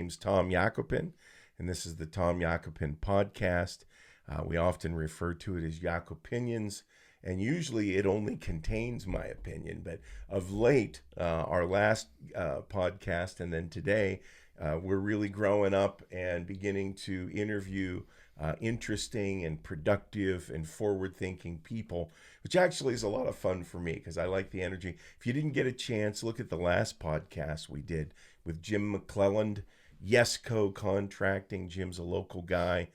name's Tom Yakopin, and this is the Tom Yakopin podcast. We often refer to it as Yakopinions, and usually it only contains my opinion. But of late, our last podcast and then today, we're really growing up and beginning to interview interesting and productive and forward-thinking people, which actually is a lot of fun for me because I like the energy. If you didn't get a chance, look at the last podcast we did with Jim McClelland, Yesco Contracting. Jim's a local guy,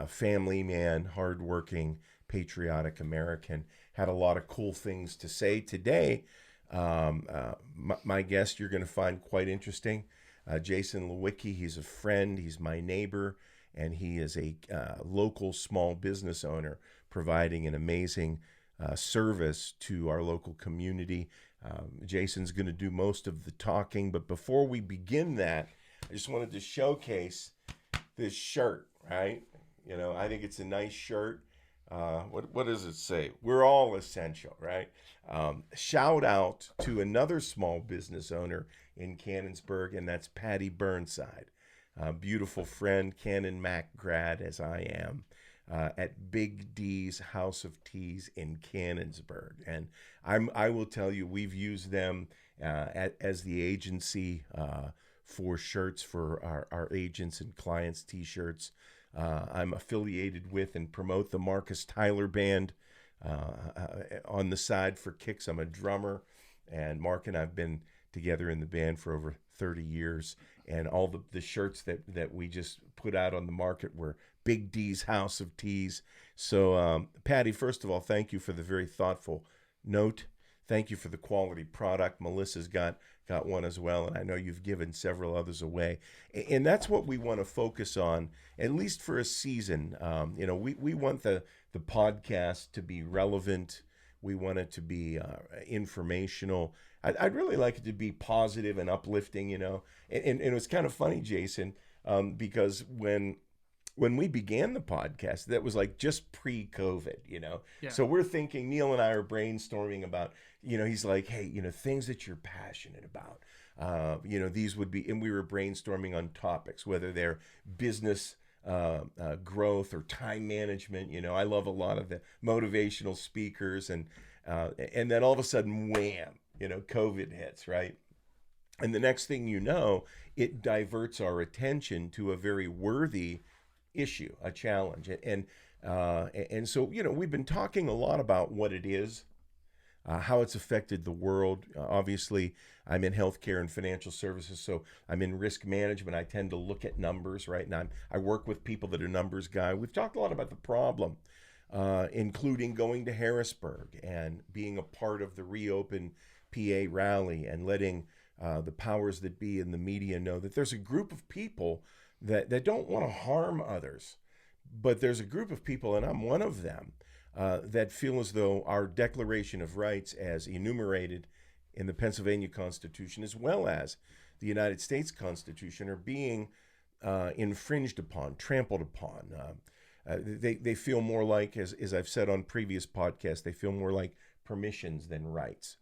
family man, hardworking, patriotic American. Had a lot of cool things to say today. My guest you're going to find quite interesting. Jason Lewicki, he's a friend, he's my neighbor, and he is a local small business owner providing an amazing service to our local community. Jason's going to do most of the talking, but before we begin that, I just wanted to showcase this shirt, right? You know, I think it's a nice shirt. What does it say? We're all essential, right? Shout out to another small business owner in Cannonsburg, and that's Patty Burnside. Beautiful friend, Cannon Mac grad as I am, at Big D's House of Teas in Cannonsburg. And I will tell you, we've used them as the agency for shirts for our agents and clients' T-shirts. I'm affiliated with and promote the Marcus Tyler Band on the side for kicks. I'm a drummer, and Mark and I have been together in the band for over 30 years. And all the shirts that we just put out on the market were Big D's House of Teas. So, Patty, first of all, thank you for the very thoughtful note. Thank you for the quality product. Melissa's got one as well, and I know you've given several others away. And that's what we want to focus on, at least for a season. We want the podcast to be relevant. We want it to be informational. I'd really like it to be positive and uplifting, you know. And it was kind of funny, Jason, because when we began the podcast, that was like just pre-COVID, you know. Yeah. So we're thinking, Neil and I are brainstorming about, you know, he's like, hey, you know, things that you're passionate about. These would be, and we were brainstorming on topics, whether they're business growth or time management. You know, I love a lot of the motivational speakers, and then all of a sudden, wham, you know, COVID hits, right? And the next thing you know, it diverts our attention to a very worthy issue, a challenge. And so, you know, we've been talking a lot about what it is, how it's affected the world. Obviously, I'm in healthcare and financial services, so I'm in risk management. I tend to look at numbers, right? And I work with people that are numbers guy. We've talked a lot about the problem, including going to Harrisburg and being a part of the Reopen PA rally and letting the powers that be in the media know that there's a group of people that don't want to harm others. But there's a group of people, and I'm one of them, that feel as though our Declaration of Rights as enumerated in the Pennsylvania Constitution, as well as the United States Constitution, are being infringed upon, trampled upon. They feel more like, as I've said on previous podcasts, they feel more like permissions than rights.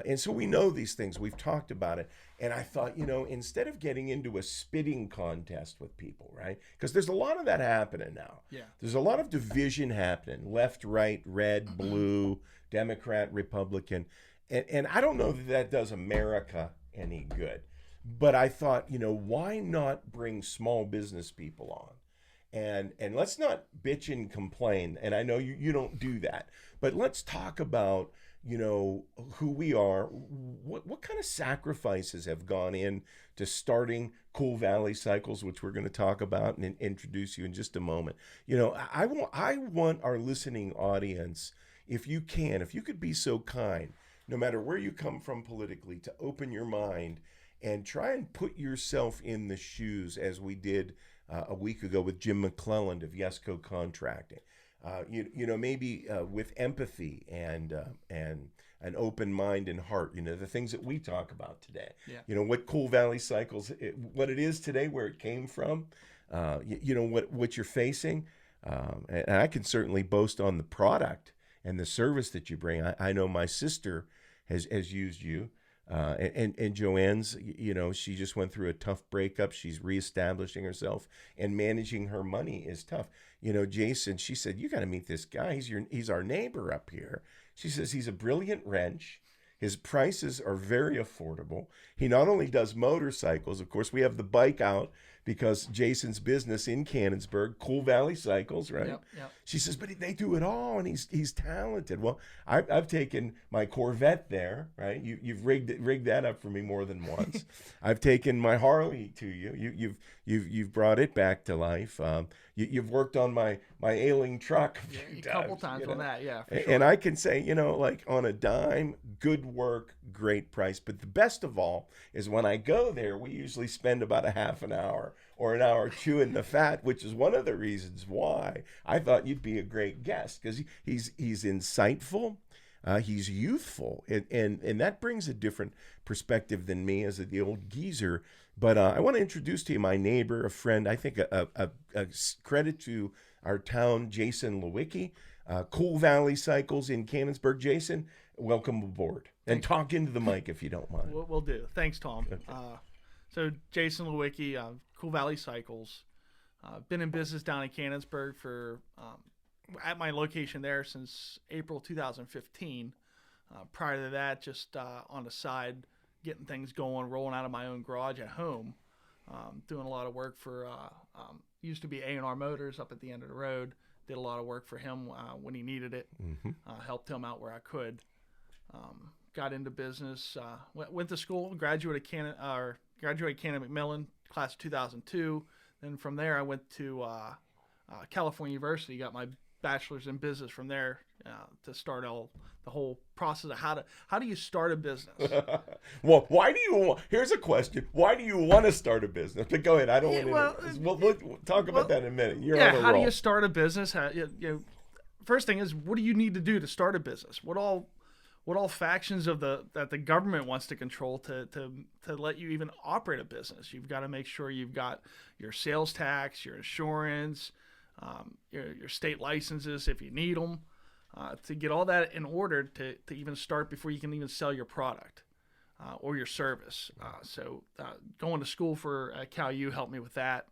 And so we know these things. We've talked about it. And I thought, you know, instead of getting into a spitting contest with people, right? Because there's a lot of that happening now. Yeah. There's a lot of division happening. Left, right, red, blue, Democrat, Republican. And I don't know that does America any good. But I thought, you know, why not bring small business people on? And let's not bitch and complain. And I know you don't do that. But let's talk about, you know, who we are, what kind of sacrifices have gone in to starting Cool Valley Cycles, which we're going to talk about and introduce you in just a moment. You know, I want our listening audience, if you could be so kind, no matter where you come from politically, to open your mind and try and put yourself in the shoes, as we did a week ago with Jim McClelland of Yesco Contracting. Maybe with empathy and an open mind and heart, you know, the things that we talk about today. Yeah. You know, what Cool Valley Cycles, what it is today, where it came from, what you're facing. And I can certainly boast on the product and the service that you bring. I know my sister has used you. And Joanne's, she just went through a tough breakup. She's reestablishing herself, and managing her money is tough. Jason, she said, you got to meet this guy. He's our neighbor up here. She says he's a brilliant wrench. His prices are very affordable. He not only does motorcycles, of course, we have the bike out because Jason's business in Cannonsburg, Cool Valley Cycles, right? Yep. She says, but they do it all, and he's talented. Well, I've taken my Corvette there, right? You've rigged that up for me more than once. I've taken my Harley to you. You've brought it back to life. You've worked on my ailing truck a couple times on that, yeah. For sure. And I can say, like on a dime, good work, great price. But the best of all is when I go there, we usually spend about a half an hour or an hour chewing the fat, which is one of the reasons why I thought you'd be a great guest, because he's insightful. He's youthful, and that brings a different perspective than me as the old geezer. But I want to introduce to you my neighbor, a friend, I think a credit to our town, Jason Lewicki, Cool Valley Cycles in Cannonsburg. Jason, welcome aboard. And talk into the mic if you don't mind. We'll do. Thanks, Tom. Okay. So Jason Lewicki, Cool Valley Cycles. Been in business down in Cannonsburg for at my location there since April 2015. Prior to that, just on the side, getting things going, rolling out of my own garage at home, doing a lot of work for, used to be A&R Motors up at the end of the road. Did a lot of work for him when he needed it. Mm-hmm. Helped him out where I could. Got into business, went to school, graduated Canon McMillan, class of 2002. Then from there, I went to California University, got my bachelor's in business from there to start the whole process of how do you start a business. Well, here's a question. Why do you want to start a business? But go ahead. I don't want to. We'll talk about that in a minute. You're on a roll. How do you start a business? First thing is, what do you need to do to start a business? What all factions that the government wants to control to let you even operate a business? You've got to make sure you've got your sales tax, your insurance, your state licenses if you need them, to get all that in order to even start before you can even sell your product or your service. So going to school for Cal U helped me with that.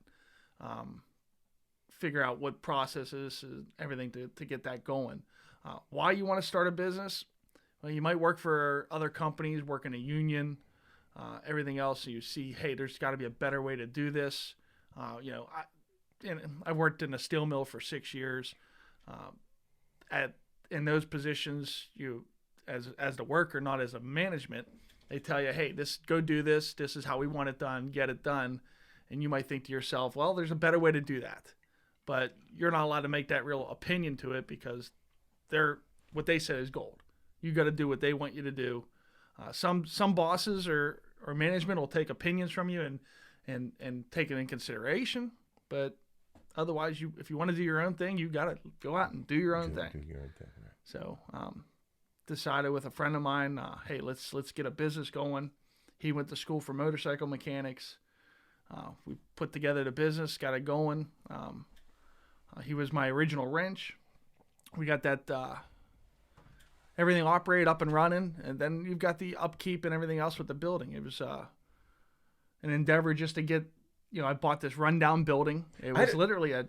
Figure out what processes, everything to get that going. Why you want to start a business? Well, you might work for other companies, work in a union, everything else. So you see, hey, there's got to be a better way to do this. I worked in a steel mill for 6 years. In those positions, you as the worker, not as a management, they tell you, hey, go do this. This is how we want it done. Get it done. And you might think to yourself, well, there's a better way to do that. But you're not allowed to make that real opinion to it because what they say is gold. You got to do what they want you to do. Some bosses or management will take opinions from you and take it in consideration. But otherwise, if you want to do your own thing, you got to go out and do your own thing. Right. So decided with a friend of mine, hey, let's get a business going. He went to school for motorcycle mechanics. We put together the business, got it going. He was my original wrench. We got that everything operated up and running, and then you've got the upkeep and everything else with the building. It was an endeavor just to get. I bought this rundown building. It was literally a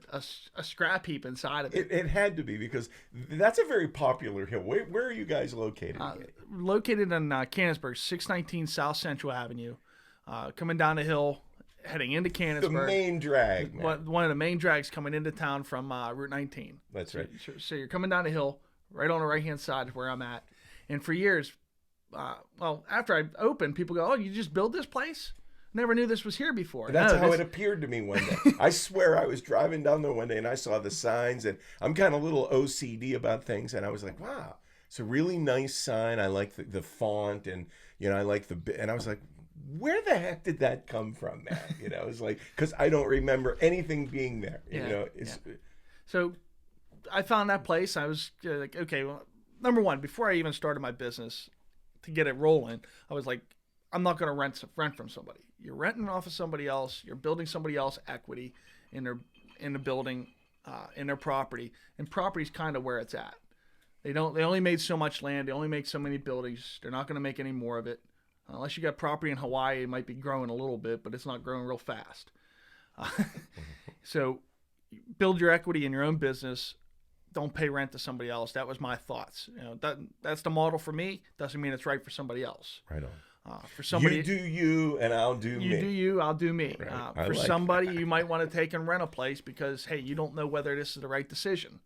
scrap heap inside of it. It had to be, because that's a very popular hill. Where are you guys located? Located in Cannonsburg, 619 South Central Avenue. Coming down the hill, heading into Cannonsburg. The main drag, man. One of the main drags coming into town from Route 19. That's right. So you're coming down the hill, right on the right-hand side is where I'm at. And for years, after I opened, people go, oh, you just built this place? Never knew this was here before. That's how it appeared to me one day. I swear I was driving down there one day and I saw the signs, and I'm kind of a little OCD about things, and I was like, wow, it's a really nice sign. I like the font, and I like and I was like, where the heck did that come from, man? It was like, because I don't remember anything being there. So I found that place. I was like, okay, well, number one, before I even started my business, to get it rolling, I was like, I'm not going to rent from somebody. You're renting off of somebody else. You're building somebody else equity in the building, in their property, and property's kind of where it's at. They only made so much land. They only make so many buildings. They're not going to make any more of it. Unless you got property in Hawaii, it might be growing a little bit, but it's not growing real fast. So build your equity in your own business. Don't pay rent to somebody else. That was my thoughts. That's the model for me. Doesn't mean it's right for somebody else. Right on. For somebody, you do you, and I'll do me. You do you, I'll do me. Right. For somebody, you might want to take and rent a place because, hey, you don't know whether this is the right decision.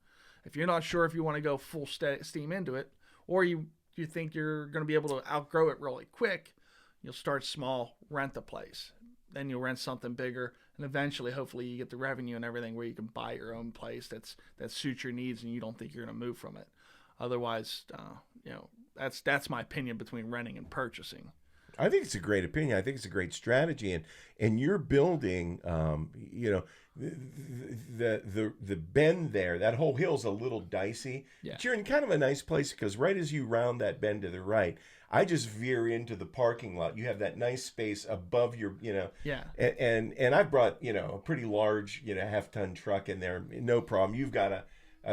If you're not sure if you want to go full steam into it, or you think you're going to be able to outgrow it really quick, you'll start small, rent a place. Then you'll rent something bigger, and eventually, hopefully, you get the revenue and everything where you can buy your own place that suits your needs, and you don't think you're going to move from it. Otherwise, that's my opinion between renting and purchasing. I think it's a great opinion. I think it's a great strategy, and you're building, the bend there. That whole hill's a little dicey, but you're in kind of a nice place because right as you round that bend to the right, I just veer into the parking lot. You have that nice space above your, and I brought a pretty large half-ton truck in there, no problem. You've got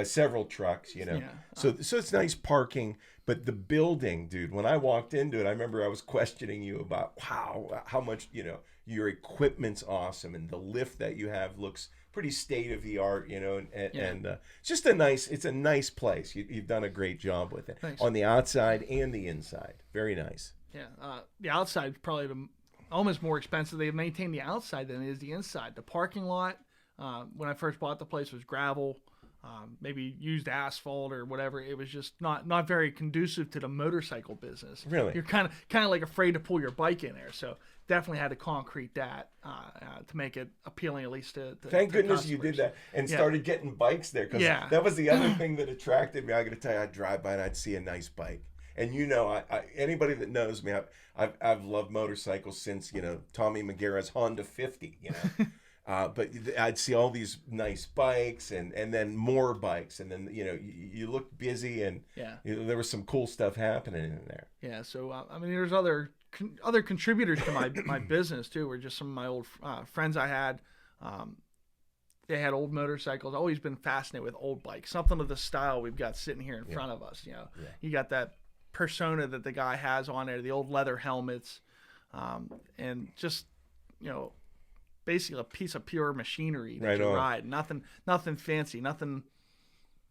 several trucks, so it's nice parking. But the building, dude, when I walked into it, I remember I was questioning you about how much, your equipment's awesome and the lift that you have looks pretty state of the art, and it's just it's a nice place. You've done a great job with it. Thanks. On the outside and the inside. Very nice. Yeah. The outside is probably almost more expensive. They maintain the outside than it is the inside. The parking lot, when I first bought the place, was gravel. Maybe used asphalt or whatever. It was just not very conducive to the motorcycle business. Really, you're kind of like afraid to pull your bike in there. So definitely had to concrete that to make it appealing, at least to Thank goodness customers. you did that and started getting bikes there, because that was the other thing that attracted me. I got to tell you, I'd drive by and I'd see a nice bike. And I anybody that knows me, I've loved motorcycles since Tommy McGarrett's Honda 50. But I'd see all these nice bikes and then more bikes, and then you looked busy, and there was some cool stuff happening in there. Yeah, so there's other contributors to my business too. Were just some of my old friends I had. They had old motorcycles. Always been fascinated with old bikes. Something of the style we've got sitting here in front of us. You got that persona that the guy has on there, the old leather helmets, and just basically a piece of pure machinery that you ride. Nothing fancy, nothing.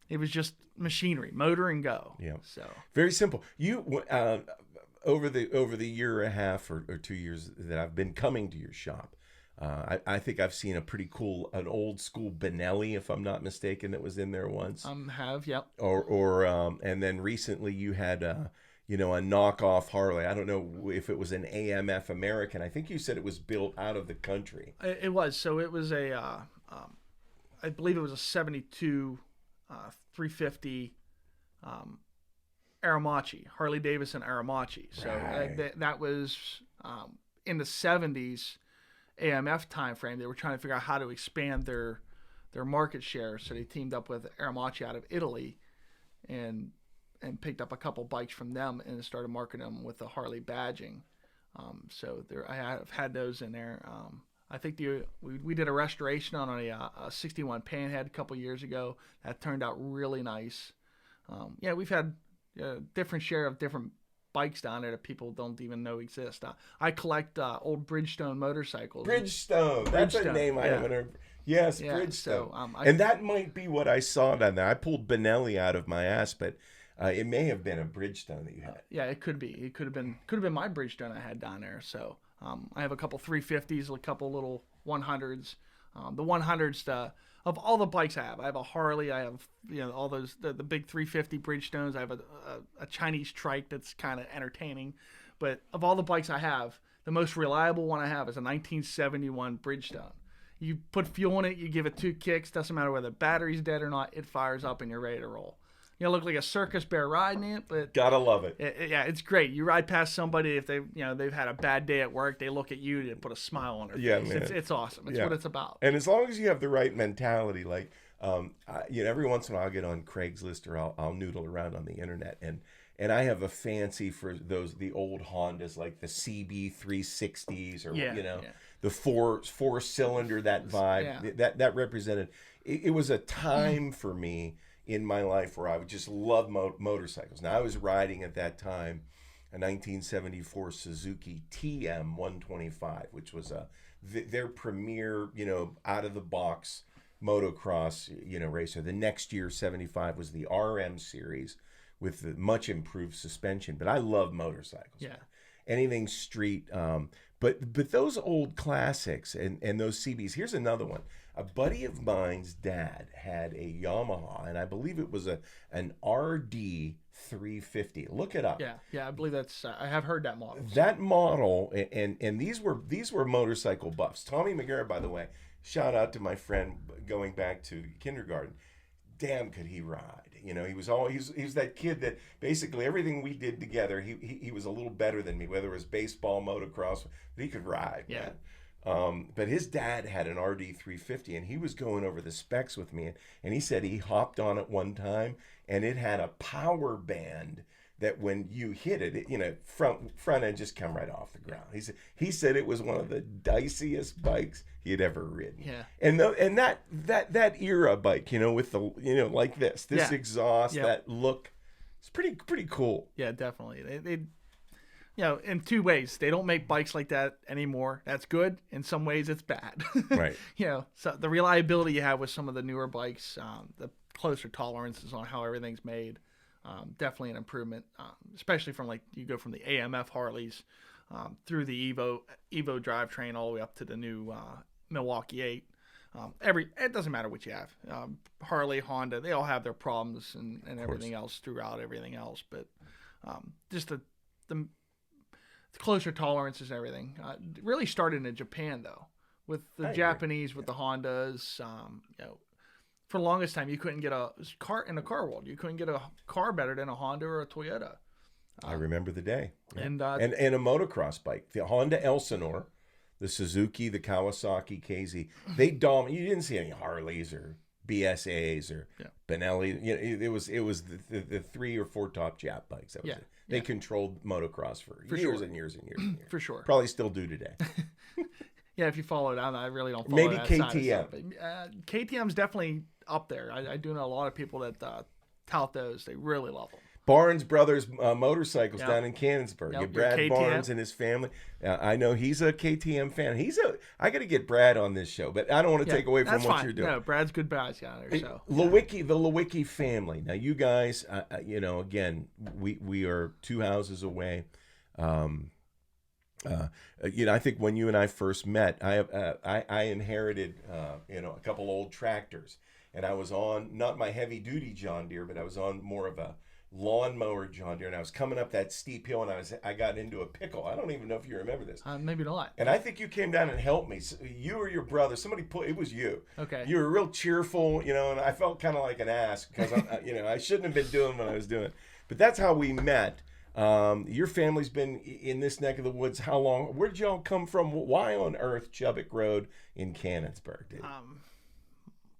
It was just machinery, motor and go. Yeah. So very simple. You over the year and a half or 2 years that I've been coming to your shop, I think I've seen a pretty cool, an old school Benelli, if I'm not mistaken, that was in there once. Yep. Or and then recently you had a knockoff Harley. I don't know if it was an AMF American. I think you said it was built out of the country. It was. So it was I believe it was a 72 350 Aramachi, Harley Davidson Aramachi. So that was in the 70s AMF time frame. They were trying to figure out how to expand their market share. So they teamed up with Aramachi out of Italy and picked up a couple bikes from them and started marketing them with the Harley badging. So I have had those in there. I think we did a restoration on a 61 Panhead a couple years ago. That turned out really nice. We've had a different share of different bikes down there that people don't even know exist. I collect old Bridgestone motorcycles. Bridgestone. That's a name I haven't heard. Yes, Bridgestone. So, and that might be what I saw down there. I pulled Benelli out of my ass, but it may have been a Bridgestone that you had. It could be. It could have been my Bridgestone I had down there. So I have a couple 350s, a couple little 100s. The 100s, of all the bikes I have a Harley. I have all those the big 350 Bridgestones. I have a Chinese trike that's kind of entertaining. But of all the bikes I have, the most reliable one I have is a 1971 Bridgestone. You put fuel in it, you give it 2 kicks. Doesn't matter whether the battery's dead or not. It fires up and you're ready to roll. Look like a circus bear riding it, but gotta love it. It's great. You ride past somebody, if they've had a bad day at work, they look at you to put a smile on their face. Man. It's awesome. It's what it's about. And as long as you have the right mentality, like every once in a while I'll get on Craigslist or I'll noodle around on the internet, and I have a fancy for the old Hondas, like the CB 360s or the four cylinder, that vibe that represented. It was a time for me in my life where I would just love motorcycles. Now I was riding at that time a 1974 Suzuki TM 125, which was their premier, out of the box motocross, racer. The next year, 75, was the RM series with the much improved suspension. But I love motorcycles. Yeah. Anything street. But those old classics and those CBs. Here's another one. A buddy of mine's dad had a Yamaha, and I believe it was an RD 350. Look it up. Yeah, I believe that's. I have heard that model. That model, and these were motorcycle buffs. Tommy McGarrett, by the way, shout out to my friend going back to kindergarten. Damn, could he ride? He was that kid that basically everything we did together, he was a little better than me, whether it was baseball, motocross, but he could ride. Yeah. Man. But his dad had an RD 350, and he was going over the specs with me, and he said he hopped on it one time, and it had a power band that when you hit it, front end just come right off the ground. He said it was one of the diciest bikes he had ever ridden. Yeah. And that era bike, with the like this exhaust, that look, it's pretty cool. Yeah, definitely. They in two ways, they don't make bikes like that anymore. That's good. In some ways, it's bad. Right. So the reliability you have with some of the newer bikes, the closer tolerances on how everything's made. Definitely an improvement, especially from you go from the AMF Harleys through the Evo drivetrain all the way up to the new Milwaukee 8. It doesn't matter what you have. Harley, Honda, they all have their problems and everything else throughout everything else. But just the closer tolerances and everything. It really started in Japan though, with the Japanese, with the Hondas. For the longest time, you couldn't get a car in the car world. You couldn't get a car better than a Honda or a Toyota. I remember the day. Yeah. And a motocross bike, the Honda Elsinore, the Suzuki, the Kawasaki KZ. They dominated. You didn't see any Harleys or BSAs or Benelli. It was the 3 or 4 top Jap bikes. That was it. They controlled motocross for years and years and years and years. For sure. Probably still do today. Yeah, if you follow it out, I really don't follow maybe that KTM. But, KTM's definitely up there. I do know a lot of people that tout those. They really love them. Barnes Brothers Motorcycles down in Cannonsburg. Yep, Brad Barnes and his family. I know he's a KTM fan. I got to get Brad on this show, but I don't want to take away from what you're doing. No, Brad's good guys down there. So Lewicki, the Lewicki family. Now you guys, again, we are 2 houses away. I think when you and I first met, I inherited a couple old tractors, and I was on not my heavy duty John Deere, but I was on more of a lawnmower John Deere, and I was coming up that steep hill, and I got into a pickle. I don't even know if you remember this. Maybe not. And I think you came down and helped me. You or your brother, it was you. Okay. You were real cheerful, and I felt kind of like an ass because I shouldn't have been doing what I was doing. But that's how we met. Your family's been in this neck of the woods how long? Where did y'all come from? Why on earth Chubbuck Road in Cannonsburg, dude?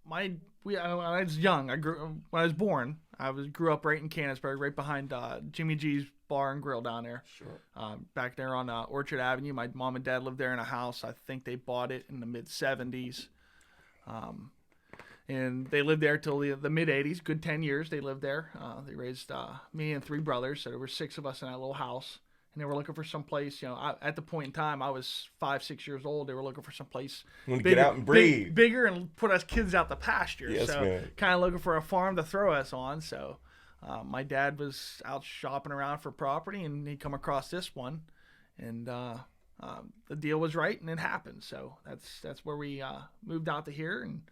When I was young, when I was born, grew up right in Cannonsburg, right behind Jimmy G's Bar and Grill down there. Sure. Back there on Orchard Avenue. My mom and dad lived there in a house. I think they bought it in the mid-'70s. And they lived there till the mid-'80s. Good 10 years they lived there. They raised me and 3 brothers, so there were 6 of us in that little house. And they were looking for some place, at the point in time, I was 5, 6 years old. They were looking for some place get out and breathe. Bigger and put us kids out the pasture. Yes, so kind of looking for a farm to throw us on. So my dad was out shopping around for property, and he come across this one. And the deal was right, and it happened. So that's where we moved out to here. And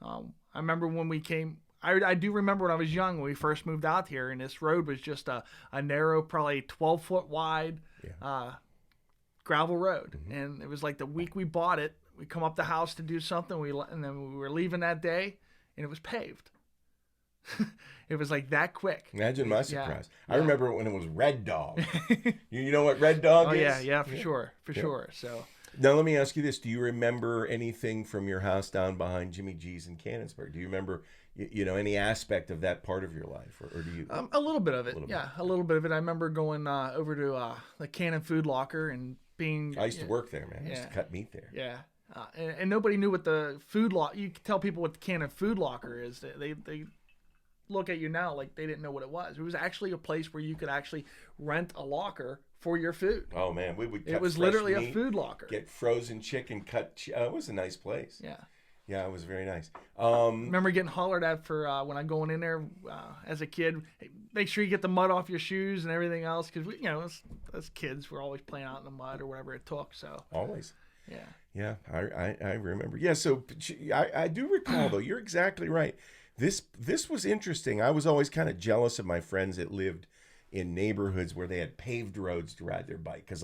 I remember when we came... I do remember when I was young when we first moved out here, and this road was just a narrow, probably 12-foot wide gravel road. Mm-hmm. And it was like the week we bought it, we come up the house to do something, and then we were leaving that day, and it was paved. It was like that quick. Imagine my surprise. Yeah. I remember when it was Red Dog. You know what Red Dog is? Yeah, for sure. So... Now, let me ask you this. Do you remember anything from your house down behind Jimmy G's in Cannonsburg? Do you remember, any aspect of that part of your life? Or do you? A little bit of it. A little bit of it. I remember going over to the Cannon Food Locker and being... I used to work there, man. I used to cut meat there. Yeah. And nobody knew what the food locker... You could tell people what the Cannon Food Locker is. They look at you now like they didn't know what it was. It was actually a place where you could actually rent a locker for your food. Oh man, we would. Cut It was fresh literally meat, a food locker. Get frozen chicken, it was a nice place. Yeah. Yeah, it was very nice. Remember getting hollered at for when I going in there as a kid. Hey, make sure you get the mud off your shoes and everything else, because we, as kids, we're always playing out in the mud or whatever it took. So Always. yeah. Yeah, I remember. Yeah, so I do recall though. You're exactly right. This was interesting. I was always kind of jealous of my friends that lived in neighborhoods where they had paved roads to ride their bike, because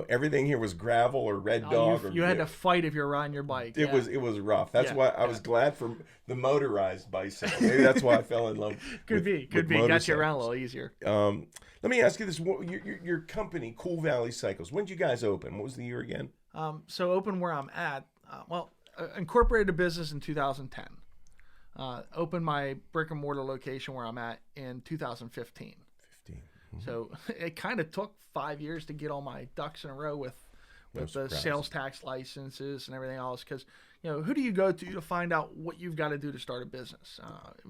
everything here was gravel or red dog. You had to fight if you're riding your bike. It was rough. That's why I was glad for the motorized bicycle. Maybe that's why I fell in love. Could be. Got you around a little easier. Let me ask you this: your company, Cool Valley Cycles. When did you guys open? What was the year again? So open where I'm at. Incorporated a business in 2010. Opened my brick and mortar location where I'm at in 2015. So it kind of took 5 years to get all my ducks in a row with the sales tax licenses and everything else. Because, who do you go to find out what you've got to do to start a business?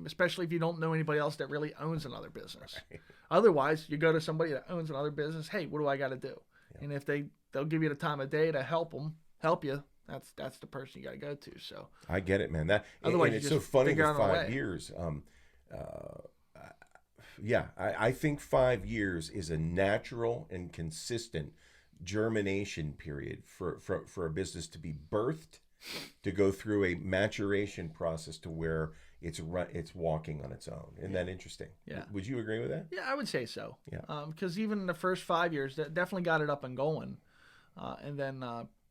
Especially if you don't know anybody else that really owns another business. Right. Otherwise, you go to somebody that owns another business. Hey, what do I got to do? Yeah. And if they'll give you the time of day to help you. That's the person you got to go to. So I get it, man. Otherwise, and it's so funny with 5 years. I think 5 years is a natural and consistent germination period for a business to be birthed, to go through a maturation process to where it's walking on its own. Isn't that interesting? Yeah. Would you agree with that? Yeah, I would say so. Yeah. Because even in the first 5 years, that definitely got it up and going, and then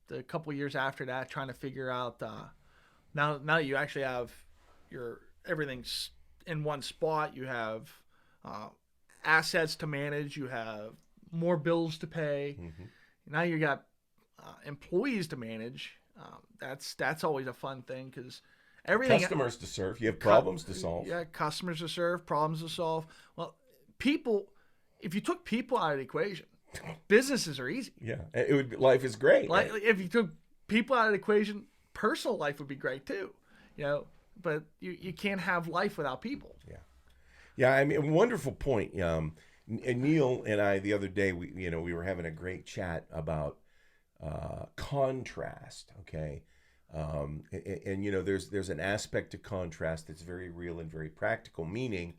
the couple years after that, trying to figure out now that you actually have everything's in one spot, you have assets to manage, you have more bills to pay. Mm-hmm. Now you got employees to manage. That's always a fun thing, because everything, customers to serve, you have problems to solve. Yeah, customers to serve, problems to solve. Well, people, if you took people out of the equation, businesses are easy. Yeah, life is great. Like, right? If you took people out of the equation, personal life would be great too. But you can't have life without people. Yeah. Yeah, I mean, wonderful point. And Neil and I, the other day, we were having a great chat about contrast. Okay, and there's an aspect to contrast that's very real and very practical. Meaning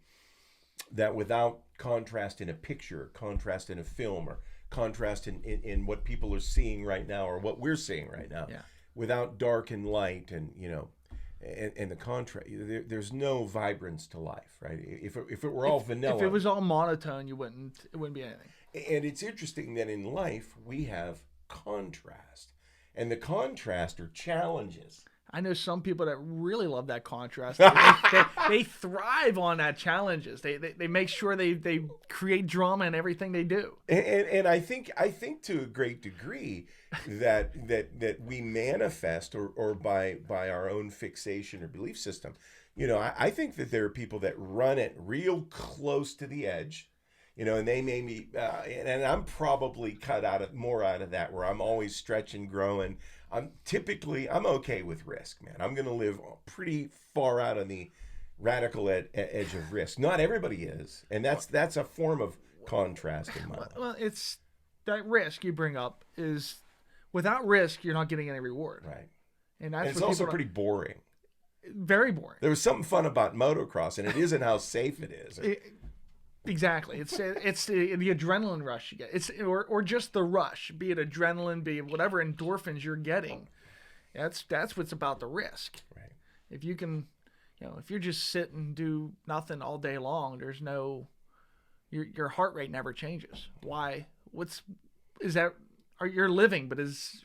that without contrast in a picture, contrast in a film, or contrast in what people are seeing right now, or what we're seeing right now, without dark and light, and and the contrast, there's no vibrance to life, right? If it were all vanilla, if it was all monotone, it wouldn't be anything. And it's interesting that in life we have contrast, and the contrast are challenges. I know some people that really love that contrast. They thrive on that challenges. They make sure they create drama in everything they do. And I think to a great degree that we manifest or by our own fixation or belief system. I think that there are people that run it real close to the edge. And they may be, and I'm probably cut more out of that, where I'm always stretching, growing. I'm okay with risk, man. I'm going to live pretty far out on the radical edge of risk. Not everybody is, and that's a form of contrast in my life. Well, it's that risk you bring up is, without risk, you're not getting any reward. Right. And it's also pretty boring. Very boring. There was something fun about motocross, and it isn't how safe it is. Exactly. It's the adrenaline rush you get. Or just the rush, be it adrenaline, be it whatever endorphins you're getting. That's what's about the risk. Right. If you can, if you're just sit and do nothing all day long, there's no, your heart rate never changes. Why? You're living,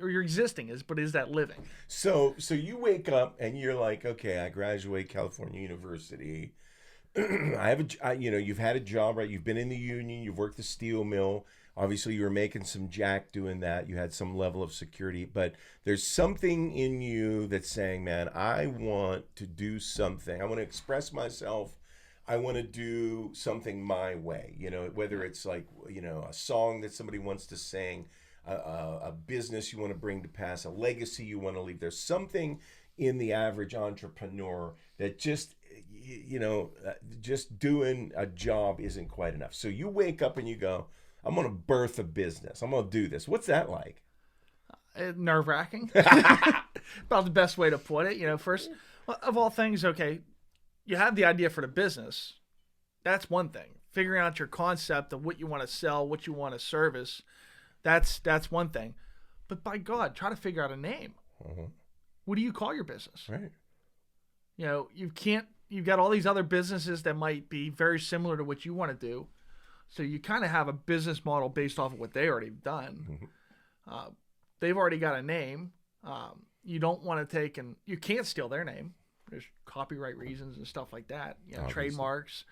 or you're existing, but is that living? So you wake up and you're like, okay, I graduate California University. You've had a job, right? You've been in the union, you've worked the steel mill. Obviously, you were making some jack doing that. You had some level of security, but there's something in you that's saying, man, I want to do something. I want to express myself. I want to do something my way, whether it's like, a song that somebody wants to sing, a business you want to bring to pass, a legacy you want to leave. There's something in the average entrepreneur that just, just doing a job isn't quite enough. So you wake up and you go, I'm going to birth a business. I'm going to do this. What's that like? Nerve-wracking. About the best way to put it. First, of all things, okay, you have the idea for the business. That's one thing. Figuring out your concept of what you want to sell, what you want to service, that's one thing. But by God, try to figure out a name. Uh-huh. What do you call your business? Right. You've got all these other businesses that might be very similar to what you want to do. So you kind of have a business model based off of what they already done. Mm-hmm. They've already got a name. You don't want to take and you can't steal their name. There's copyright reasons and stuff like that. Trademarks.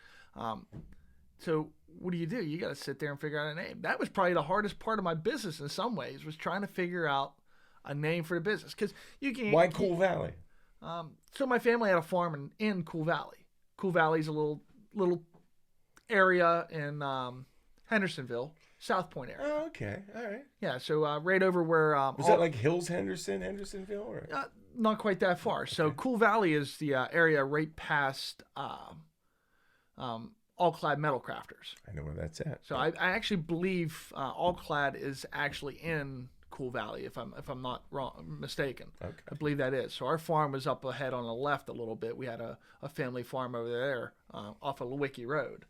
So what do? You got to sit there and figure out a name. That was probably the hardest part of my business in some ways, was trying to figure out a name for the business. Because you can't. Why Cool Valley? So my family had a farm in Cool Valley. Cool Valley's a little area in Hendersonville, South Point area. Oh, okay. All right. Yeah, so right over where... Was that like Hills, Hendersonville? Or? Not quite that far. Okay. So Cool Valley is the area right past All-Clad Metal Crafters. I know where that's at. So I actually believe All-Clad is actually in Cool Valley, if I'm not mistaken. Okay. I believe that is. So our farm was up ahead on the left a little bit. We had a family farm over there off of Lewicki Road.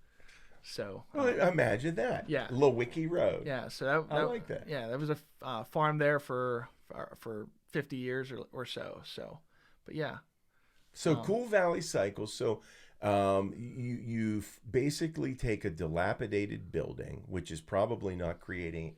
So imagine that. Yeah. Lewicki Road. Yeah. So I like that. Yeah, there was a farm there for 50 years or so. So, but yeah. So Cool Valley Cycles. So you basically take a dilapidated building, which is probably not creating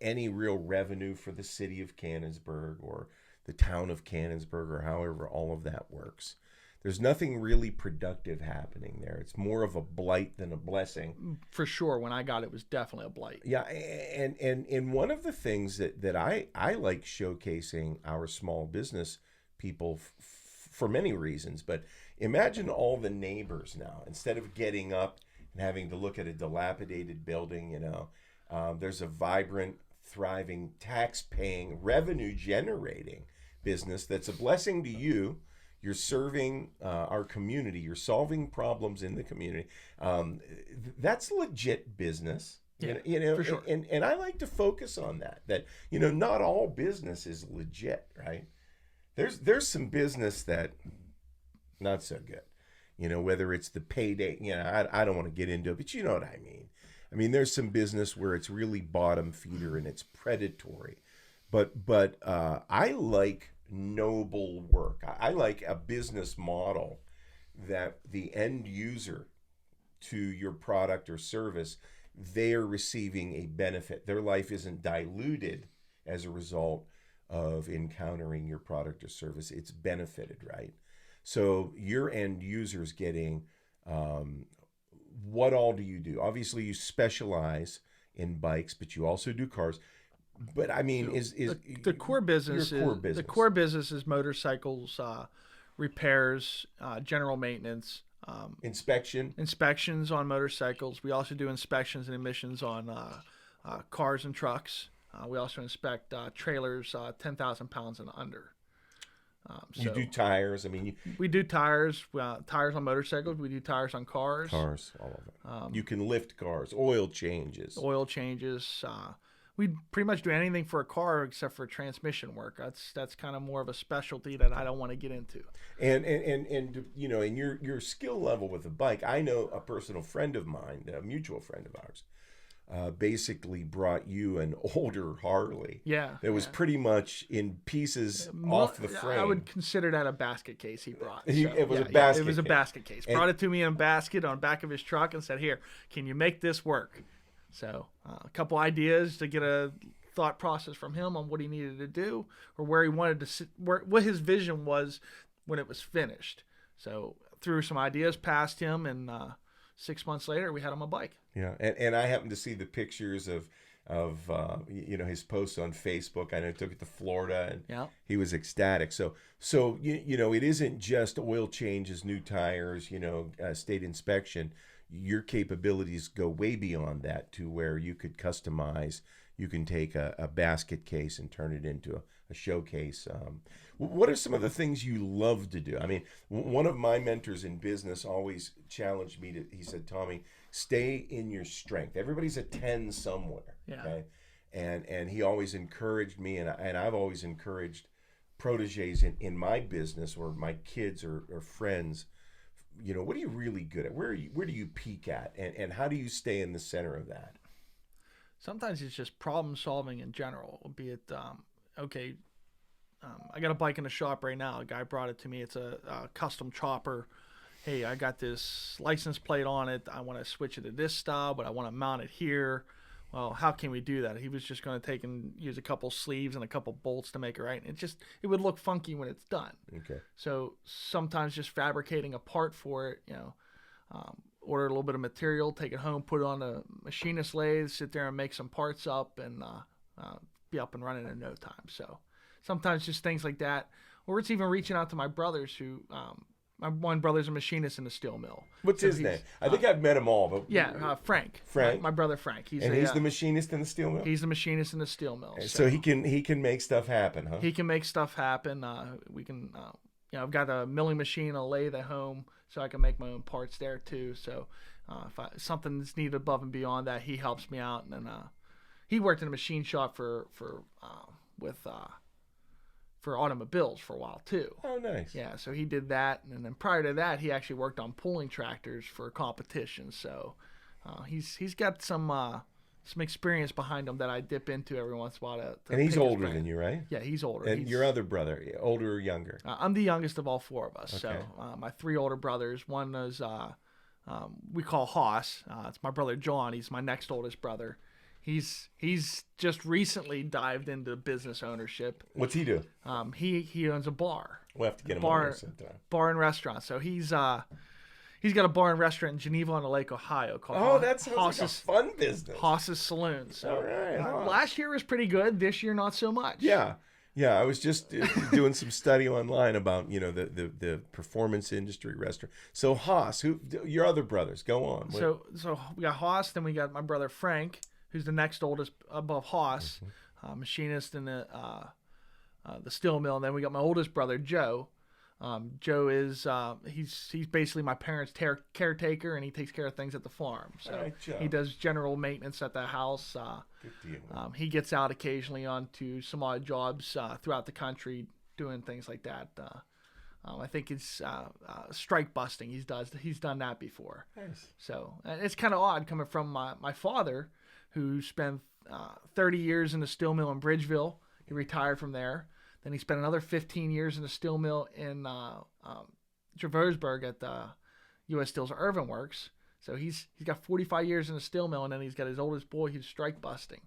any real revenue for the city of Canonsburg or the town of Canonsburg, or however all of that works. There's nothing really productive happening there. It's more of a blight than a blessing. For sure. When I got it, it was definitely a blight. Yeah, and one of the things that I like showcasing our small business people for many reasons, but imagine all the neighbors now, instead of getting up and having to look at a dilapidated building, there's a vibrant, thriving, tax-paying, revenue-generating business that's a blessing to you. You're serving our community. You're solving problems in the community. That's legit business. Yeah, for sure. And I like to focus on that, not all business is legit, right? There's some business that not so good, whether it's the payday, I don't want to get into it, but you know what I mean. I mean, there's some business where it's really bottom feeder and it's predatory, but I like noble work. I like a business model that the end user to your product or service, they are receiving a benefit. Their life isn't diluted as a result of encountering your product or service. It's benefited, right? So your end user's getting, what all do you do? Obviously, you specialize in bikes, but you also do cars. But I mean, is the core business? The core business is motorcycles, repairs, general maintenance, inspections on motorcycles. We also do inspections and emissions on cars and trucks. We also inspect trailers 10,000 pounds and under. You do tires. I mean, we do tires. Tires on motorcycles. We do tires on cars. Cars, all of it. You can lift cars. Oil changes. We pretty much do anything for a car except for transmission work. That's kind of more of a specialty that I don't want to get into. And in your skill level with a bike, I know a personal friend of mine, a mutual friend of ours, basically brought you an older Harley. Yeah. That was pretty much in pieces off the frame. I would consider that a basket case he brought. It was a basket. It was a basket case. Brought it to me in a basket on the back of his truck and said, "Here, can you make this work?" So a couple ideas to get a thought process from him on what he needed to do or where he wanted to sit, what his vision was when it was finished. So threw some ideas past him, and 6 months later we had him a bike. Yeah, and I happened to see the pictures of his posts on Facebook. I know he took it to Florida, and he was ecstatic. So it isn't just oil changes, new tires, state inspection. your capabilities go way beyond that to where you could customize. You can take a basket case and turn it into a showcase. What are some of the things you love to do? I mean, one of my mentors in business always challenged me to, he said, Tommy, stay in your strength. Everybody's a 10 somewhere. Yeah. Okay. And he always encouraged me, and I've always encouraged proteges in my business or my kids or friends. You know, what are you really good at? Where do you peak at? And how do you stay in the center of that? Sometimes it's just problem solving in general, be it, I got a bike in the shop right now. A guy brought it to me. It's a custom chopper. Hey, I got this license plate on it. I want to switch it to this style, but I want to mount it here. Well, how can we do that? He was just going to take and use a couple sleeves and a couple bolts to make it right. And it would look funky when it's done. Okay. So sometimes just fabricating a part for it, order a little bit of material, take it home, put it on a machinist lathe, sit there and make some parts up, and be up and running in no time. So sometimes just things like that. Or it's even reaching out to my brothers who my one brother's a machinist in the steel mill. What's his name? I think I've met them all. But Frank. Frank? My brother Frank. He's the machinist in the steel mill? He's the machinist in the steel mill. So he can make stuff happen, huh? He can make stuff happen. We can, I've got a milling machine, a lathe at home, so I can make my own parts there too. So if something's needed above and beyond that, he helps me out. And then he worked in a machine shop for automobiles for a while too. Oh, nice. Yeah, so he did that, and then prior to that, he actually worked on pulling tractors for competition. So he's got some experience behind him that I dip into every once in a while. And he's older than you, right? Yeah, he's older. And your other brother, older or younger? I'm the youngest of all four of us. Okay. So my three older brothers. One is we call Haas. It's my brother John. He's my next oldest brother. He's just recently dived into business ownership. What's he do? He owns a bar. We'll have to get him on there sometime. Bar and restaurant. So he's got a bar and restaurant in Geneva on the Lake, Ohio called that sounds like a fun business. Haas's Saloon. So all right, last year was pretty good. This year not so much. Yeah. I was just doing some study online about the performance industry restaurant. So Haas, who your other brothers? Go on. So we got Haas, then we got my brother Frank, who's the next oldest above Haas, machinist in the steel mill. And then we got my oldest brother, Joe. Joe is, he's basically my parents' caretaker, and he takes care of things at the farm. So right, he does general maintenance at the house. Good deal. He gets out occasionally onto some odd jobs throughout the country doing things like that. I think it's strike busting. He's done that before. Nice. So and it's kind of odd coming from my father, who spent 30 years in the steel mill in Bridgeville. He retired from there. Then he spent another 15 years in the steel mill in Traversburg at the U.S. Steel's Irvin Works. So he's got 45 years in the steel mill, and then he's got his oldest boy who's strike busting.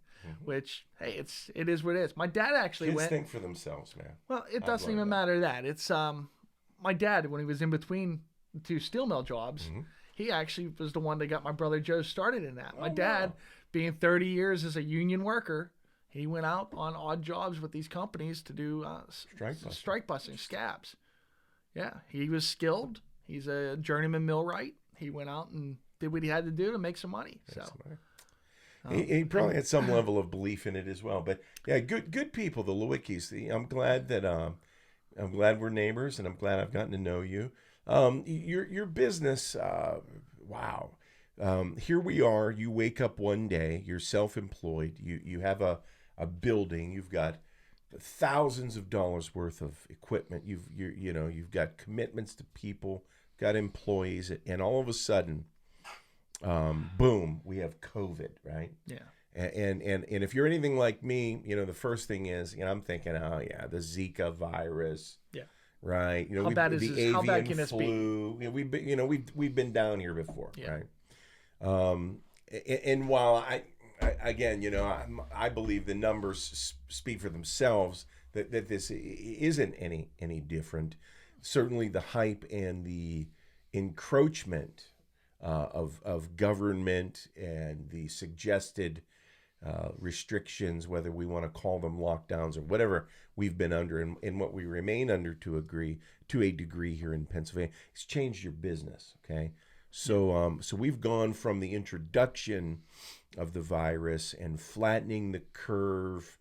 Which, hey, it is what it is. My dad actually Kids think for themselves, man. Well, it doesn't even matter that. It's my dad, when he was in between the two steel mill jobs, he actually was the one that got my brother Joe started in that. My dad, being 30 years as a union worker, he went out on odd jobs with these companies to do strike busting, scabs. Yeah, he was skilled. He's a journeyman millwright. He went out and did what he had to do to make some money. He probably had some level of belief in it as well. But yeah, good people, the Lewickis. I'm glad that I'm glad we're neighbors, and I'm glad I've gotten to know you. Your business, wow. Here we are. You wake up one day. You're self-employed. You have a building. You've got thousands of dollars worth of equipment. You've got commitments to people, got employees, and all of a sudden, boom, we have COVID, right? Yeah. And if you're anything like me, the first thing is, I'm thinking, oh yeah, the Zika virus. Yeah. Right. How bad can this flu. be? We've been down here before, yeah. Right? And while I believe the numbers speak for themselves, that this isn't any different. Certainly the hype and the encroachment of government and the suggested restrictions, whether we want to call them lockdowns or whatever we've been under and what we remain under to a degree here in Pennsylvania, it's changed your business, okay? So we've gone from the introduction of the virus and flattening the curve.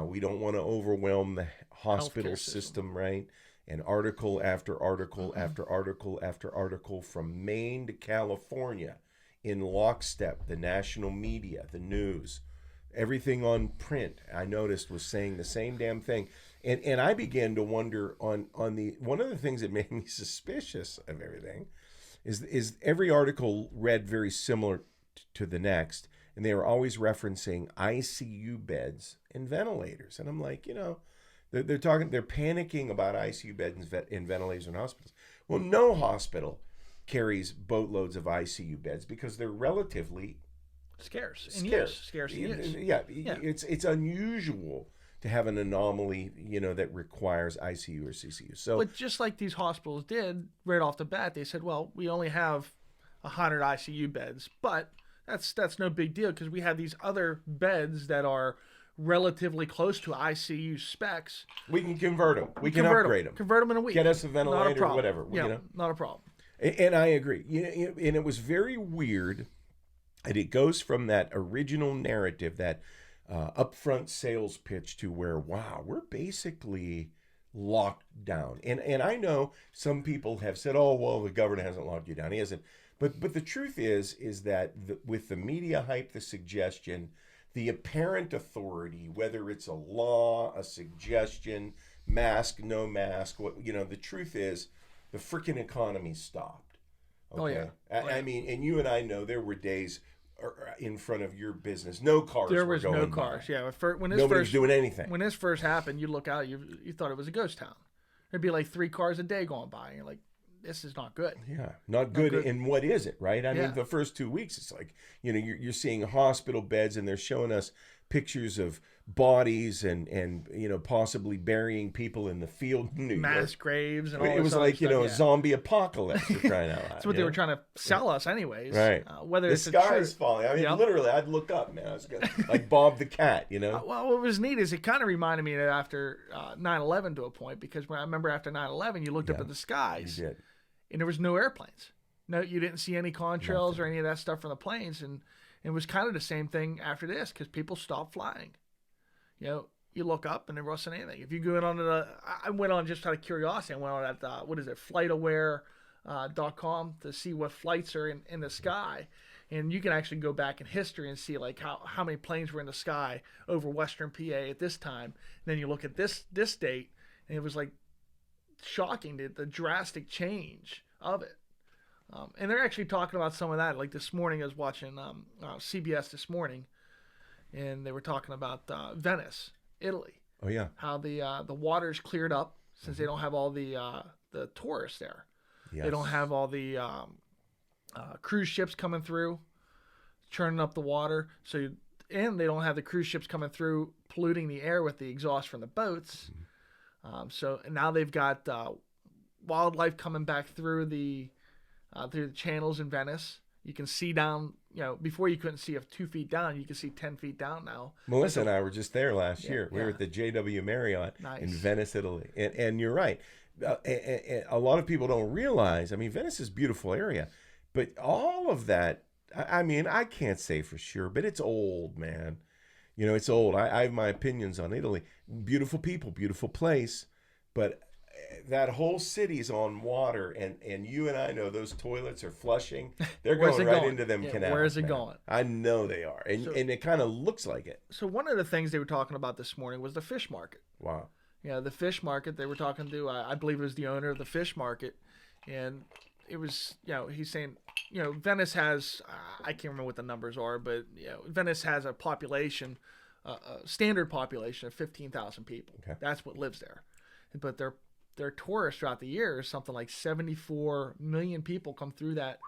We don't want to overwhelm the hospital Healthcare system. system, right? And article after article after article after article from Maine to California in lockstep, the national media, the news, everything on print, I noticed, was saying the same damn thing. And I began to wonder on the one of the things that made me suspicious of everything is every article read very similar to the next, and they were always referencing ICU beds and ventilators. And I'm like, they're panicking about ICU beds and ventilators in hospitals. Well, no hospital carries boatloads of ICU beds because they're relatively Scarce. scarce. Yeah, it's unusual to have an anomaly, that requires ICU or CCU. So, But just like these hospitals did right off the bat, they said, well, we only have 100 ICU beds, but that's no big deal because we have these other beds that are relatively close to ICU specs. we can convert them. We can upgrade them. Convert them in a week. Get us a Not a ventilator or problem. whatever. Yeah, not a problem. And I agree. And it was very weird that it goes from that original narrative, that upfront sales pitch, to where, wow, we're basically locked down. And I know some people have said, oh, well, the governor hasn't locked you down. He hasn't. But the truth is that with the media hype, the suggestion, the apparent authority, whether it's a law, a suggestion, mask, no mask, the truth is the freaking economy stopped. Okay? Oh, yeah. I mean, and you and I know there were days in front of your business, no cars There were was going no by. cars. Yeah, when this Nobody was first doing anything. when this first happened, you look out, you thought it was a ghost town. There'd be like 3 cars a day going by, and you're like, this is not good. Yeah, not good. And what is it, right? I Yeah. mean, the first 2 weeks, it's like, you're seeing hospital beds, and they're showing us pictures of bodies and possibly burying people in the field in New Mass York. graves and all It this was other like, stuff, a yeah. zombie apocalypse, for crying out loud. That's what they were trying to sell us, anyways. Right. Whether The it's sky's falling. I mean, Yep. literally, I'd look up, man. I was like Bob the Cat, Well, what was neat is it kind of reminded me that after 9/11 to a point, because when I remember after 9/11, you looked up Yeah. at the skies You did. and there was no airplanes. No, you didn't see any contrails or any of that stuff from the planes, and it was kind of the same thing after this because people stopped flying. You look up and there wasn't anything. If you go in on I went on just out of curiosity. I went on at flightaware.com to see what flights are in the sky, and you can actually go back in history and see like how many planes were in the sky over Western PA at this time. And then you look at this date, and it was like shocking the drastic change of it. And they're actually talking about some of that. Like this morning, I was watching CBS this morning, and they were talking about Venice, Italy. Oh, yeah. How the water's cleared up since they don't have all the tourists there. Yes. They don't have all the cruise ships coming through, churning up the water. And they don't have the cruise ships coming through polluting the air with the exhaust from the boats. So now they've got wildlife coming back through the channels in Venice. You can see down, before you couldn't see 2 feet down, you can see 10 feet down now. Melissa and I were just there last year. We were at the JW Marriott in Venice, Italy. And you're right. A lot of people don't realize, Venice is a beautiful area, but all of that, I can't say for sure, but it's old, man. It's old. I have my opinions on Italy. Beautiful people, beautiful place, but that whole city's on water, and you and I know those toilets are flushing. They're going right into them canals. Where is it man. going? I know they are, and it kind of looks like it. So one of the things they were talking about this morning was the fish market. Wow. The fish market. They were talking to, I believe it was the owner of the fish market, and it was, he's saying, Venice has, I can't remember what the numbers are, but Venice has a population, a standard population of 15,000 people. Okay. That's what lives there, but their tourists throughout the year is something like 74 million people come through that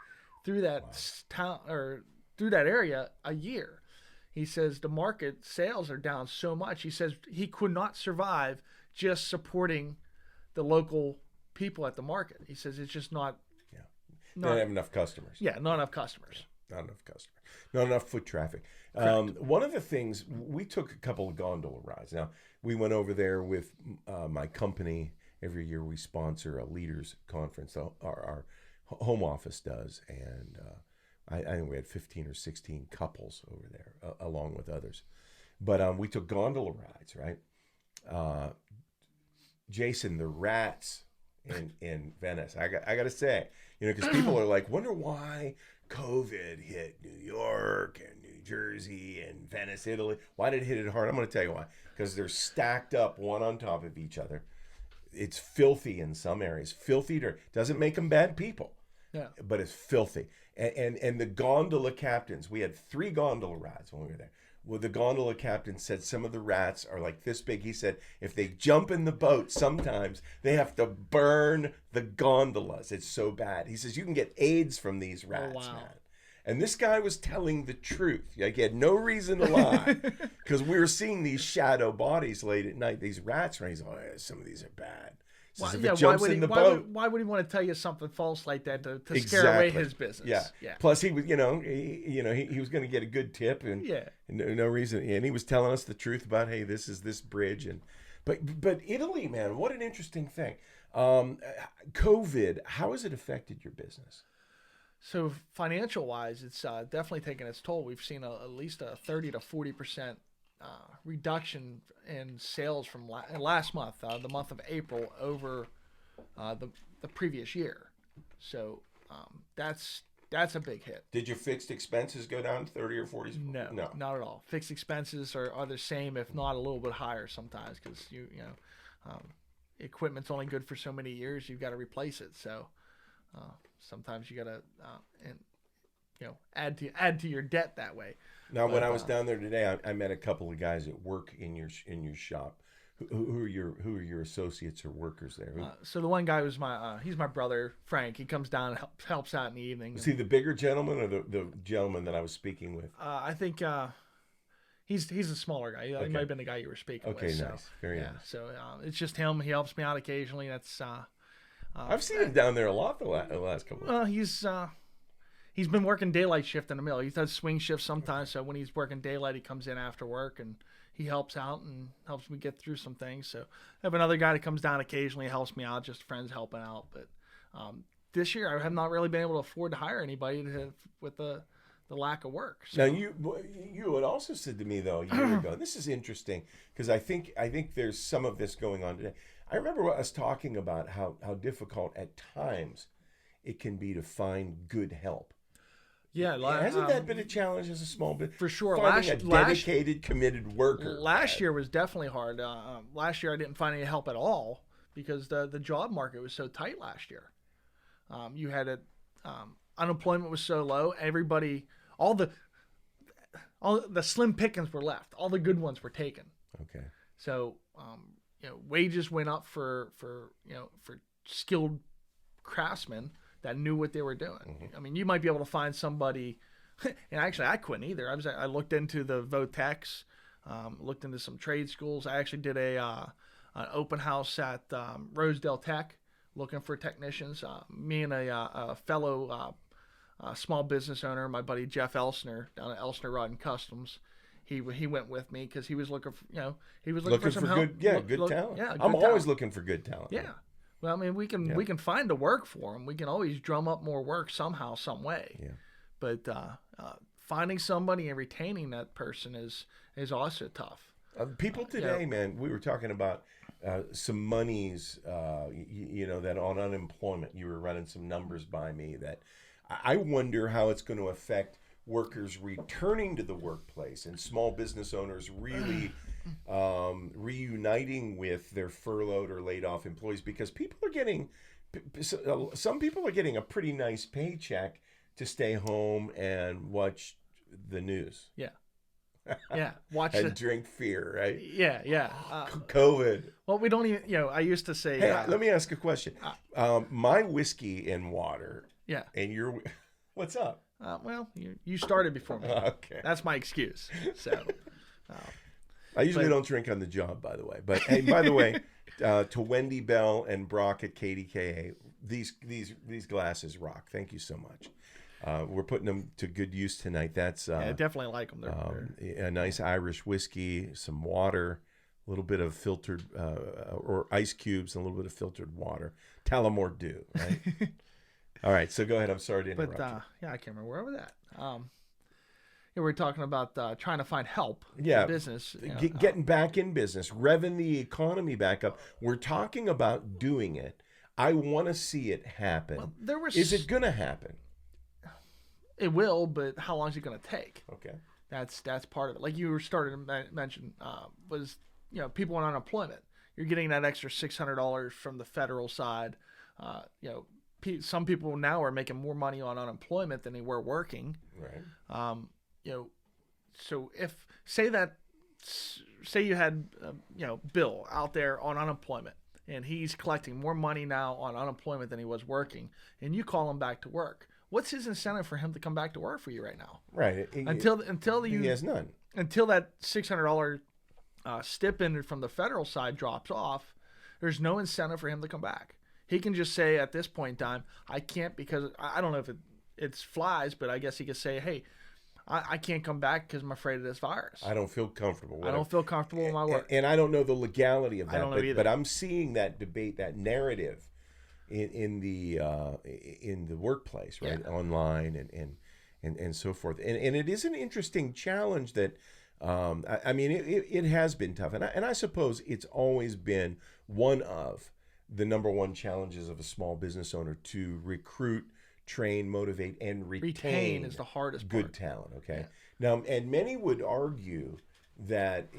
town or through that area a year. He says the market sales are down so much. He says he could not survive just supporting the local people at the market. He says it's just not. They don't have enough customers. Yeah, not enough customers. Not enough customers. Not enough foot traffic. One of the things, we took a couple of gondola rides. Now, we went over there with my company. Every year we sponsor a leaders conference, our home office does, and I think we had 15 or 16 couples over there, along with others. But we took gondola rides, right? Jason, the rats in Venice. I got to say, because people are like, wonder why COVID hit New York and New Jersey and Venice, Italy. Why did it hit it hard? I'm going to tell you why. Because they're stacked up one on top of each other. It's filthy in some areas. Filthy doesn't make them bad people. Yeah. But it's filthy. And the gondola captains, we had 3 gondola rides when we were there. Well, the gondola captain said some of the rats are like this big. He said if they jump in the boat, sometimes they have to burn the gondolas. It's so bad. He says you can get AIDS from these rats, man. And this guy was telling the truth. Like, he had no reason to lie, because we were seeing these shadow bodies late at night, these rats. And he's like, oh, yeah, some of these are bad. Says, why would he want to tell you something false like that to scare away his business? Yeah. Plus, he was, he was going to get a good tip, and no reason. And he was telling us the truth about, hey, this is this bridge, but Italy, man, what an interesting thing. COVID, how has it affected your business? So financial wise, it's definitely taken its toll. We've seen at least a 30 to 40% reduction in sales from last month, the month of April, over the previous year. So that's a big hit. Did your fixed expenses go down 30 or 40? No, not at all. Fixed expenses are the same, if not a little bit higher sometimes, because equipment's only good for so many years. You've got to replace it. So sometimes you got to add to your debt that way. Now, when I was down there today, I met a couple of guys that work in your shop. Who are your associates or workers there? So the one guy was he's my brother, Frank. He comes down and helps out in the evening. Was he the bigger gentleman or the gentleman that I was speaking with? I think he's a smaller guy. He might have been the guy you were speaking with. Okay, nice. Very nice. So it's just him. He helps me out occasionally. That's I've seen him down there a lot the last couple of years. He's been working daylight shift in the mill. He does swing shifts sometimes, so when he's working daylight, he comes in after work and he helps out and helps me get through some things. So I have another guy that comes down occasionally, helps me out, just friends helping out. But this year, I have not really been able to afford to hire anybody with the lack of work. So. Now, you had also said to me, though, a year ago, this is interesting, because I think there's some of this going on today. I remember us talking about how difficult at times it can be to find good help. Yeah, hasn't that been a challenge as a small business? For sure. Finding a dedicated, committed worker. Last year was definitely hard. Last year I didn't find any help at all because the job market was so tight last year. You had unemployment was so low. Everybody, all the slim pickings were left. All the good ones were taken. Okay. So wages went up for skilled craftsmen that knew what they were doing. Mm-hmm. I mean, you might be able to find somebody, and actually I couldn't either. I looked into the Votex, looked into some trade schools. I actually did an open house at Rosedale Tech, looking for technicians. Me and a fellow small business owner, my buddy Jeff Elsner, down at Elsner Rod and Customs, he went with me because he was looking for for some help. Good talent. Yeah, I'm always looking for good talent. Yeah. Right? Well, I mean, we can find the work for them. We can always drum up more work somehow, some way. Yeah. But finding somebody and retaining that person is also tough. People today, man, we were talking about some monies, that on unemployment, you were running some numbers by me that I wonder how it's going to affect workers returning to the workplace and small business owners really reuniting with their furloughed or laid off employees, because some people are getting a pretty nice paycheck to stay home and watch the news. Yeah. Yeah. Watch and drink fear, right? Yeah. Yeah. COVID. Well, we don't even, I used to say, hey, let me ask a question. My whiskey and water. Yeah. And what's up? Well, you started before me. Okay. That's my excuse. So, I usually don't drink on the job, by the way. But hey, by the way, to Wendy Bell and Brock at KDKA, these glasses rock. Thank you so much. We're putting them to good use tonight. That's I definitely like them. They're a nice Irish whiskey, some water, a little bit of filtered or ice cubes, and a little bit of filtered water. Tullamore Dew, right? All right, so go ahead. I'm sorry to interrupt But yeah, I can't remember where I was at. Yeah, we're talking about trying to find help Yeah, for business. getting back in business, revving the economy back up. We're talking about doing it. I want to see it happen. Well, there was. Is it going to happen? It will, but how long is it going to take? Okay. That's part of it. Like you were starting to mention, was people on unemployment. You're getting that extra $600 from the federal side. Some people now are making more money on unemployment than they were working. Right. So if say you had Bill out there on unemployment and he's collecting more money now on unemployment than he was working, and you call him back to work, what's his incentive for him to come back to work for you right now? Right. He has none. Until that $600 stipend from the federal side drops off, there's no incentive for him to come back. He can just say at this point in time, I can't, because I don't know if it's flies, but I guess he could say, hey, I can't come back because I'm afraid of this virus. I don't feel comfortable. I don't feel comfortable in my work. And I don't know the legality of that. I don't know either. But I'm seeing that debate, that narrative in the workplace, right? Yeah. Online and so forth. And it is an interesting challenge that, it has been tough. And I suppose it's always been one of the number one challenges of a small business owner to recruit, train, motivate, and retain is the hardest good part. talent. Okay. Yeah. Now, and many would argue that,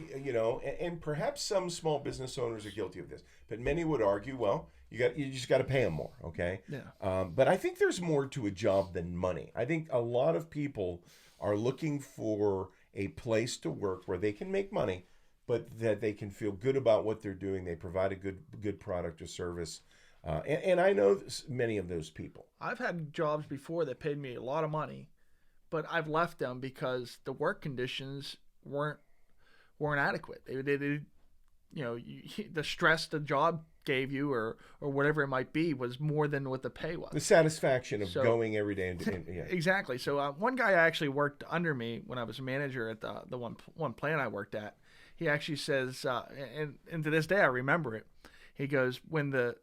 and perhaps some small business owners are guilty of this, but many would argue, well, you just got to pay them more. Okay. Yeah. But I think there's more to a job than money. I think a lot of people are looking for a place to work where they can make money, but that they can feel good about what they're doing. They provide a good product or service. And I know many of those people. I've had jobs before that paid me a lot of money, but I've left them because the work conditions weren't adequate. They the stress the job gave you or whatever it might be was more than what the pay was. The satisfaction of going every day. Yeah. Exactly. So one guy actually worked under me when I was a manager at the one plant I worked at. He actually says, and to this day I remember it. He goes, when the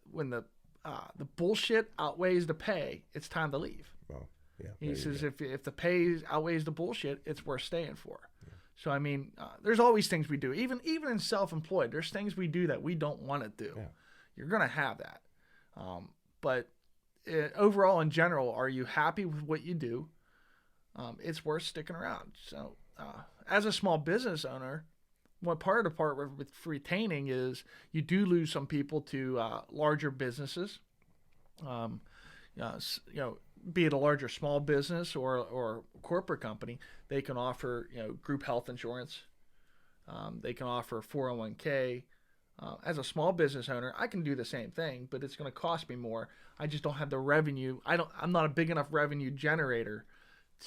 bullshit outweighs the pay, it's time to leave. Well, yeah. He says if the pay outweighs the bullshit, it's worth staying for. Yeah. So I mean, there's always things we do. Even in self-employed, there's things we do that we don't want to do. Yeah. You're gonna have that. But overall, in general, are you happy with what you do? It's worth sticking around. So as a small business owner, what part of the part with retaining is you do lose some people to larger businesses, be it a larger small business or corporate company. They can offer group health insurance. They can offer 401k. As a small business owner, I can do the same thing, but it's going to cost me more. I just don't have the revenue. I'm not a big enough revenue generator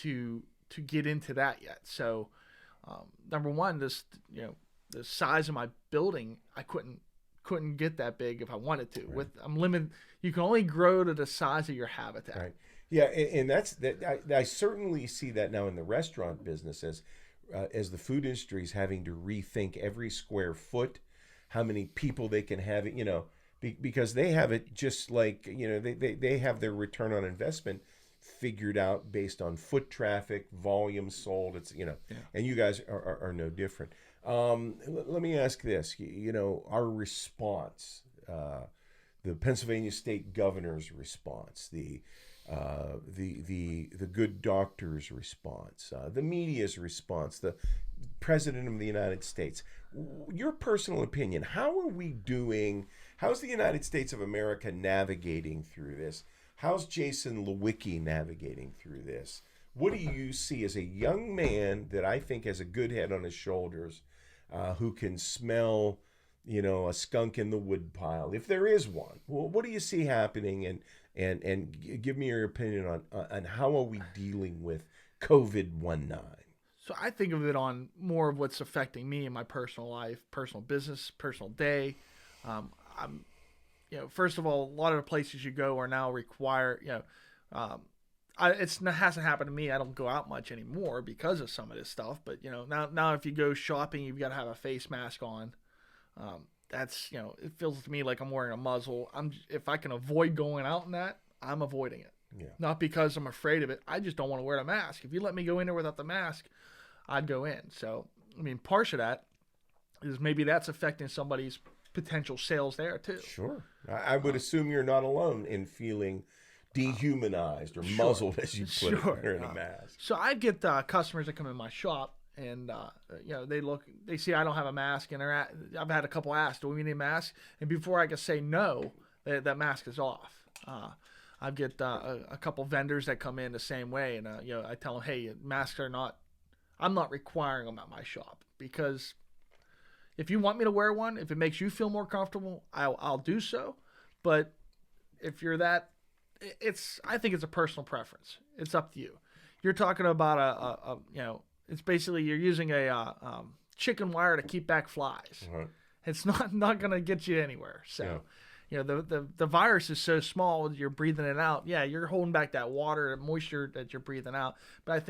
to get into that yet. So number one, the size of my building, I couldn't get that big if I wanted to. Right. I'm limited. You can only grow to the size of your habitat. Right. Yeah, and that's that. I certainly see that now in the restaurant business as the food industry is having to rethink every square foot, how many people they can have. Because they have it just like they have their return on investment figured out based on foot traffic, volume sold. It's and you guys are no different. Let me ask this: our response, the Pennsylvania State Governor's response, the good doctor's response, the media's response, the President of the United States. Your personal opinion: how are we doing? How's the United States of America navigating through this? How's Jason Lewicki navigating through this? What do you see as a young man that I think has a good head on his shoulders, who can smell, a skunk in the woodpile, if there is one? Well, what do you see happening? And give me your opinion on how are we dealing with COVID-19? So I think of it on more of what's affecting me in my personal life, personal business, personal day. First of all, a lot of the places you go are now require, it hasn't happened to me. I don't go out much anymore because of some of this stuff. But, now if you go shopping, you've got to have a face mask on. That's, it feels to me like I'm wearing a muzzle. If I can avoid going out in that, I'm avoiding it. Yeah. Not because I'm afraid of it. I just don't want to wear a mask. If you let me go in there without the mask, I'd go in. So, I mean, part of that is maybe that's affecting somebody's potential sales there too. Sure. I would assume you're not alone in feeling dehumanized or muzzled, as you put it, wearing a mask. So I get customers that come in my shop, and they see I don't have a mask, and I've had a couple ask, do we need a mask? And before I can say no, that mask is off. I get a couple vendors that come in the same way, and I tell them, hey, masks are not. I'm not requiring them at my shop, because if you want me to wear one, if it makes you feel more comfortable, I'll do so. But if you're that, I think it's a personal preference. It's up to you. You're talking about it's basically you're using a chicken wire to keep back flies. Uh-huh. It's not going to get you anywhere. So, the virus is so small, you're breathing it out. Yeah, you're holding back that water, moisture that you're breathing out. But I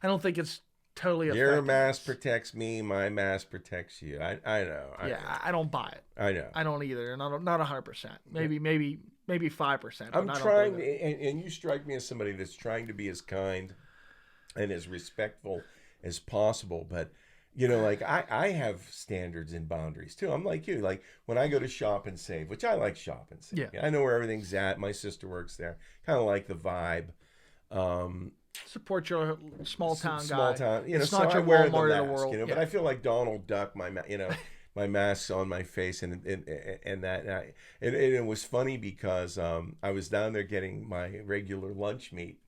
don't think it's totally your effective. mask protects me, my mask protects you. I know. I don't buy it. I know. I don't either. Not 100%. Maybe 5%. I'm trying, and you strike me as somebody that's trying to be as kind and as respectful as possible. But, I have standards and boundaries too. I'm like you. Like when I go to Shop and Save, which I like Shop and Save. Yeah. I know where everything's at. My sister works there. Kind of like the vibe. Support your small town guy. Small town. It's so not your I wear Walmart the of the mask, world. But I feel like Donald Duck, my mask's on my face, and it was funny because I was down there getting my regular lunch meat,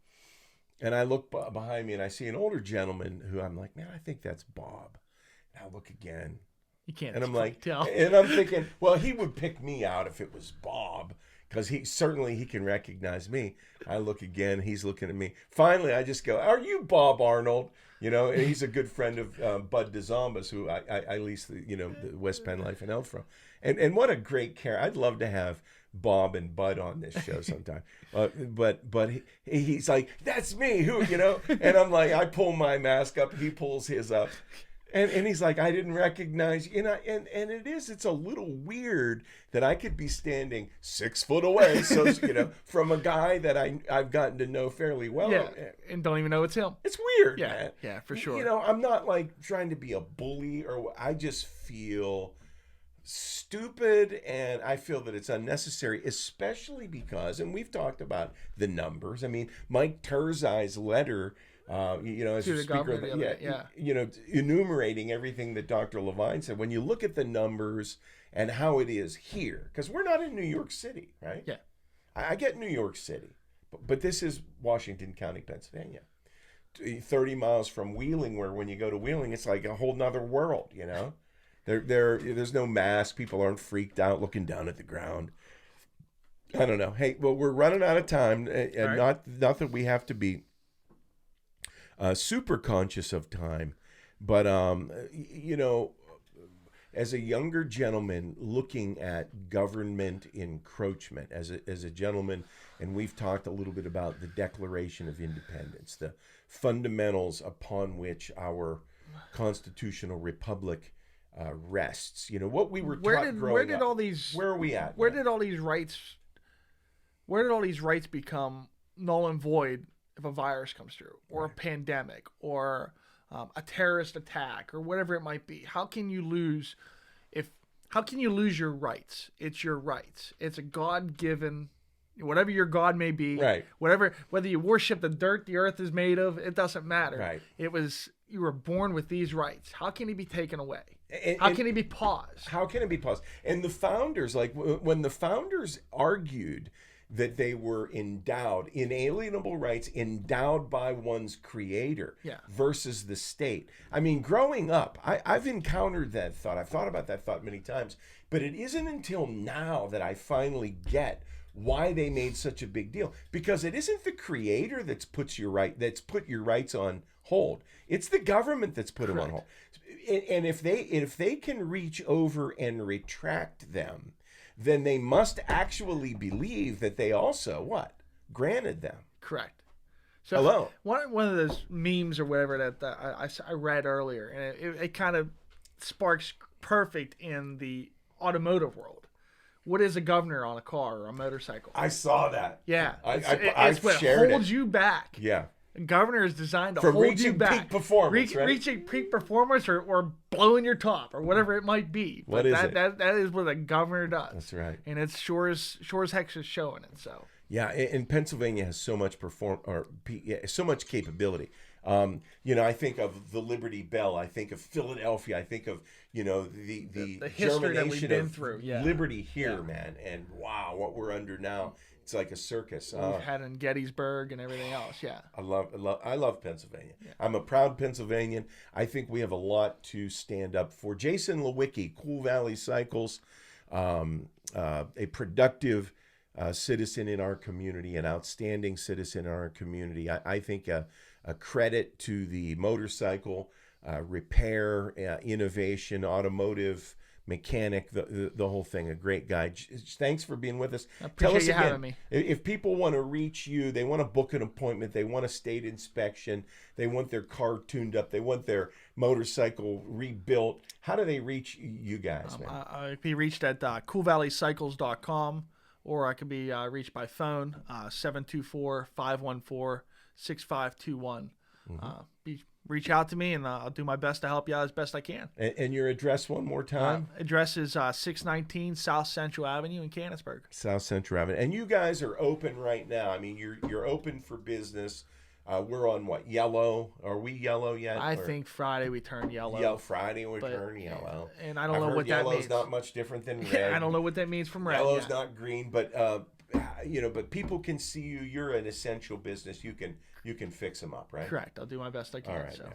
and I look behind me and I see an older gentleman who I'm like, man, I think that's Bob. And I look again, you can't. And I'm like, tell. And I'm thinking, well, he would pick me out if it was Bob, because he can recognize me. I look again, he's looking at me. Finally, I just go, are you Bob Arnold? And he's a good friend of Bud DeZombas, who I lease the West Penn Life and Health from. And what a great character. I'd love to have Bob and Bud on this show sometime. But he's like, that's me, and I'm like, I pull my mask up, he pulls his up. And he's like, I didn't recognize you. And it's a little weird that I could be standing 6 foot away, so from a guy that I've gotten to know fairly well. Yeah, and don't even know it's him. It's weird, yeah, man. Yeah, for sure. I'm not like trying to be a bully, or I just feel stupid, and I feel that it's unnecessary, especially because, and we've talked about the numbers. I mean, Mike Terzai's letter. As to the speaker, enumerating everything that Dr. Levine said. When you look at the numbers and how it is here, because we're not in New York City, right? Yeah. I get New York City, but this is Washington County, Pennsylvania. 30 miles from Wheeling, where when you go to Wheeling, it's like a whole nother world, There's no mask. People aren't freaked out looking down at the ground. I don't know. Hey, well, we're running out of time, and right. not that we have to be super conscious of time, but as a younger gentleman looking at government encroachment, as a gentleman, and we've talked a little bit about the Declaration of Independence, the fundamentals upon which our constitutional republic rests. What we were taught growing up. Where are we at? Where did all these rights become null and void if a virus comes through, or right. a pandemic, or a terrorist attack, or whatever it might be? How can you lose your rights? It's your rights. It's a God-given, whatever your God may be, right? Whether you worship the dirt the earth is made of, it doesn't matter. Right. You were born with these rights. How can he be taken away? How can he be paused? How can it be paused? And the founders, like when the founders argued that they were inalienable rights endowed by one's creator versus the state. I mean, growing up, I've encountered that thought. I've thought about that thought many times, but it isn't until now that I finally get why they made such a big deal. Because it isn't the creator that's put your rights on hold. It's the government that's put them on hold. And if they can reach over and retract them, then they must actually believe that they also granted them. Correct. So hello. One of those memes or whatever that I read earlier, and it kind of sparks perfect in the automotive world, what is a governor on a car or a motorcycle? I saw that. Yeah, I it's what shared holds it. you back. Yeah. A governor is designed to From hold you reaching back. peak performance, right? Reaching peak performance or blowing your top or whatever it might be. What But is it? That is what a governor does. That's right. And it's sure as heck is showing it. So Yeah, and Pennsylvania has so much so much capability. I think of the Liberty Bell. I think of Philadelphia. I think of the history that we've germination been of through. Yeah. liberty here, man. And wow, what we're under now, it's like a circus. We've had in Gettysburg and everything else. Yeah. I love Pennsylvania. Yeah. I'm a proud Pennsylvanian. I think we have a lot to stand up for. Jason Lewicki, Cool Valley Cycles, a productive citizen in our community, an outstanding citizen in our community. I think a credit to the motorcycle repair, innovation, automotive mechanic, the whole thing. A great guy. Thanks for being with us. I appreciate Tell us you again, having me. if people want to reach you, they want to book an appointment, they want a state inspection, they want their car tuned up, they want their motorcycle rebuilt, how do they reach you guys, man? I can be reached at coolvalleycycles.com, or I can be reached by phone, 724-514-6521. Reach out to me, and I'll do my best to help you out as best I can. And your address one more time? Address is 619 South Central Avenue in Canonsburg. South Central Avenue. And you guys are open right now. I mean, you're open for business. We're on what, yellow? Are we yellow yet? I think Friday we turn yellow. Yeah, Friday we turn yellow. And I don't know what that means. Yellow's not much different than red. I don't know what that means from red. Yellow's not green, but but people can see you. You're an essential business. You can fix them up, right? Correct. I'll do my best I can. All right, so.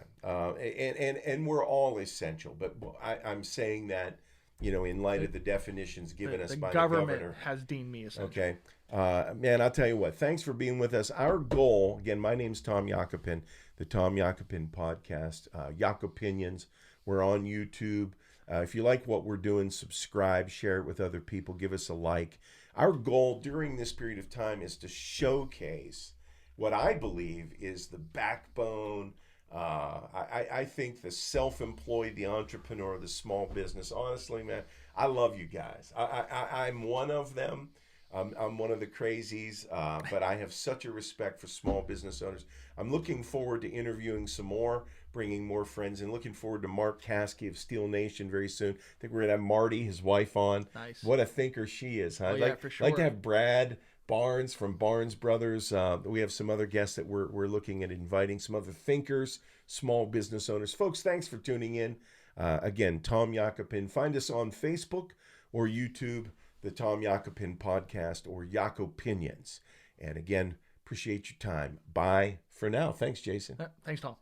man. And we're all essential, but I'm saying that in light of the definitions given us by the governor. Has deemed me essential. Okay. Man, I'll tell you what, thanks for being with us. Our goal, again, my name's Tom Yakopin, the Tom Yakopin podcast, Yakopinions. We're on YouTube. If you like what we're doing, subscribe, share it with other people, give us a like. Our goal during this period of time is to showcase what I believe is the backbone. I think the self-employed, the entrepreneur, the small business. Honestly, man, I love you guys. I'm one of them. I'm one of the crazies, but I have such a respect for small business owners. I'm looking forward to interviewing some more, bringing more friends, and looking forward to Mark Caskey of Steel Nation very soon. I think we're going to have Marty, his wife, on. Nice. What a thinker she is, huh? Oh, yeah, for sure. Like to have Brad Barnes from Barnes Brothers. We have some other guests that we're looking at inviting, some other thinkers, small business owners. Folks, thanks for tuning in. Again, Tom Yakopin. Find us on Facebook or YouTube, the Tom Yakopin Podcast, or Yakopinions. And again, appreciate your time. Bye for now. Thanks, Jason. Thanks, Tom.